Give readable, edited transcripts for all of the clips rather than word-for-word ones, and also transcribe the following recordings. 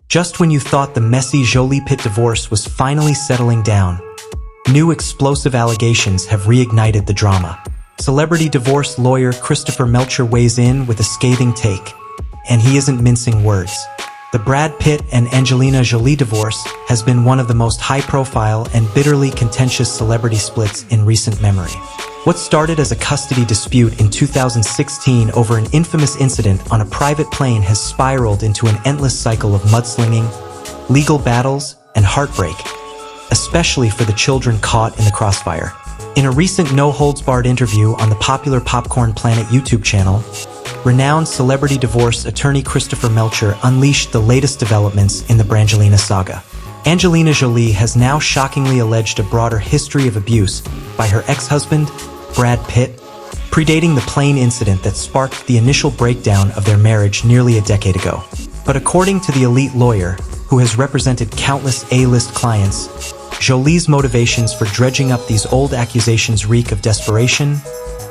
Just when you thought the messy Jolie-Pitt divorce was finally settling down, new explosive allegations have reignited the drama. Celebrity divorce lawyer Christopher Melcher weighs in with a scathing take, and he isn't mincing words. The Brad Pitt and Angelina Jolie divorce has been one of the most high-profile and bitterly contentious celebrity splits in recent memory. What started as a custody dispute in 2016 over an infamous incident on a private plane has spiraled into an endless cycle of mudslinging, legal battles, and heartbreak, especially for the children caught in the crossfire. In a recent no-holds-barred interview on the popular Popcorn Planet YouTube channel, renowned celebrity divorce attorney Christopher Melcher unleashed the latest developments in the Brangelina saga. Angelina Jolie has now shockingly alleged a broader history of abuse by her ex-husband, Brad Pitt, predating the plane incident that sparked the initial breakdown of their marriage nearly a decade ago. But according to the elite lawyer, who has represented countless A-list clients, Jolie's motivations for dredging up these old accusations reek of desperation,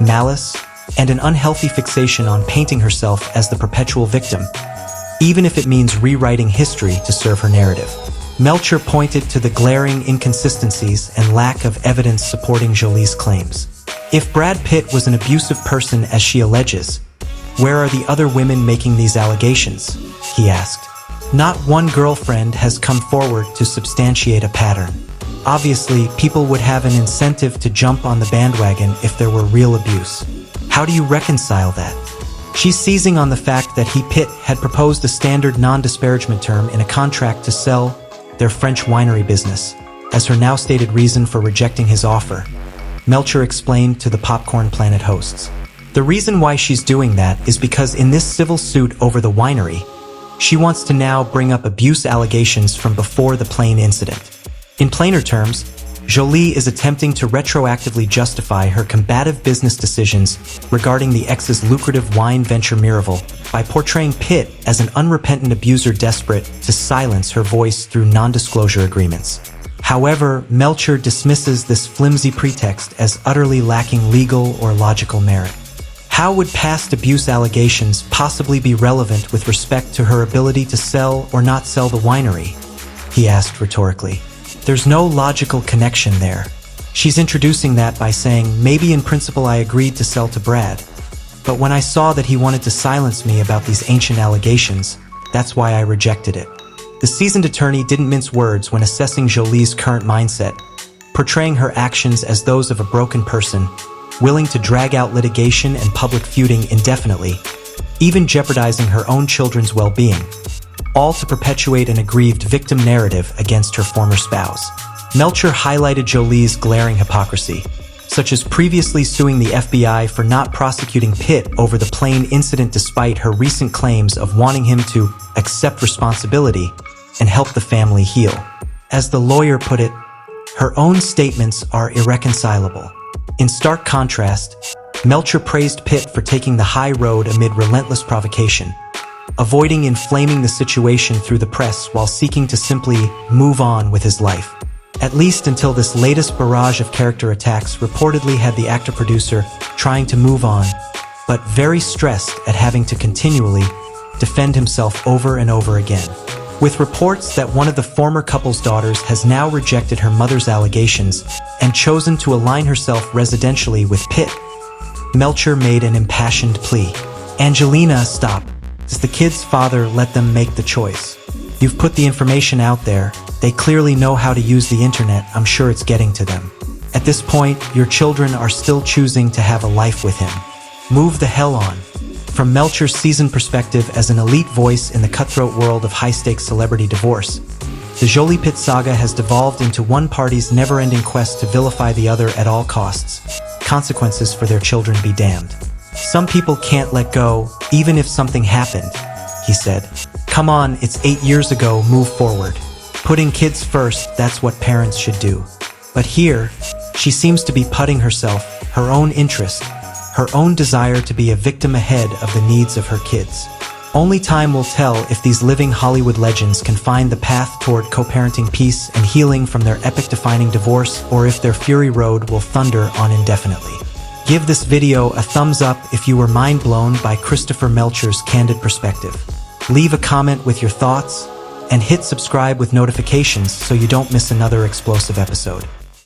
malice, and an unhealthy fixation on painting herself as the perpetual victim, even if it means rewriting history to serve her narrative. Melcher pointed to the glaring inconsistencies and lack of evidence supporting Jolie's claims. If Brad Pitt was an abusive person as she alleges, where are the other women making these allegations? He asked. Not one girlfriend has come forward to substantiate a pattern. Obviously, people would have an incentive to jump on the bandwagon if there were real abuse. How do you reconcile that? She's seizing on the fact that Pitt had proposed a standard non-disparagement term in a contract to sell their French winery business, as her now stated reason for rejecting his offer, Melcher explained to the Popcorn Planet hosts. The reason why she's doing that is because in this civil suit over the winery, she wants to now bring up abuse allegations from before the plane incident. In plainer terms, Jolie is attempting to retroactively justify her combative business decisions regarding the ex's lucrative wine venture Miraval by portraying Pitt as an unrepentant abuser desperate to silence her voice through non-disclosure agreements. However, Melcher dismisses this flimsy pretext as utterly lacking legal or logical merit. How would past abuse allegations possibly be relevant with respect to her ability to sell or not sell the winery? He asked rhetorically. There's no logical connection there. She's introducing that by saying, maybe in principle I agreed to sell to Brad, but when I saw that he wanted to silence me about these ancient allegations, that's why I rejected it. The seasoned attorney didn't mince words when assessing Jolie's current mindset, portraying her actions as those of a broken person, willing to drag out litigation and public feuding indefinitely, even jeopardizing her own children's well-being, all to perpetuate an aggrieved victim narrative against her former spouse. Melcher highlighted Jolie's glaring hypocrisy, such as previously suing the FBI for not prosecuting Pitt over the plane incident despite her recent claims of wanting him to accept responsibility and help the family heal. As the lawyer put it, her own statements are irreconcilable. In stark contrast, Melcher praised Pitt for taking the high road amid relentless provocation, avoiding inflaming the situation through the press while seeking to simply move on with his life. At least until this latest barrage of character attacks reportedly had the actor-producer trying to move on, but very stressed at having to continually defend himself over and over again. With reports that one of the former couple's daughters has now rejected her mother's allegations and chosen to align herself residentially with Pitt, Melcher made an impassioned plea. Angelina, stop. Does the kid's father let them make the choice? You've put the information out there. They clearly know how to use the internet. I'm sure it's getting to them. At this point, your children are still choosing to have a life with him. Move the hell on. From Melcher's seasoned perspective as an elite voice in the cutthroat world of high-stakes celebrity divorce, the Jolie-Pitt saga has devolved into one party's never-ending quest to vilify the other at all costs. Consequences for their children be damned. Some people can't let go, even if something happened, he said. Come on, it's 8 years ago, move forward. Putting kids first, that's what parents should do. But here, she seems to be putting herself, her own interest, her own desire to be a victim ahead of the needs of her kids. Only time will tell if these living Hollywood legends can find the path toward co-parenting peace and healing from their epic-defining divorce, or if their fury road will thunder on indefinitely. Give this video a thumbs up if you were mind blown by Christopher Melcher's candid perspective. Leave a comment with your thoughts, and hit subscribe with notifications so you don't miss another explosive episode.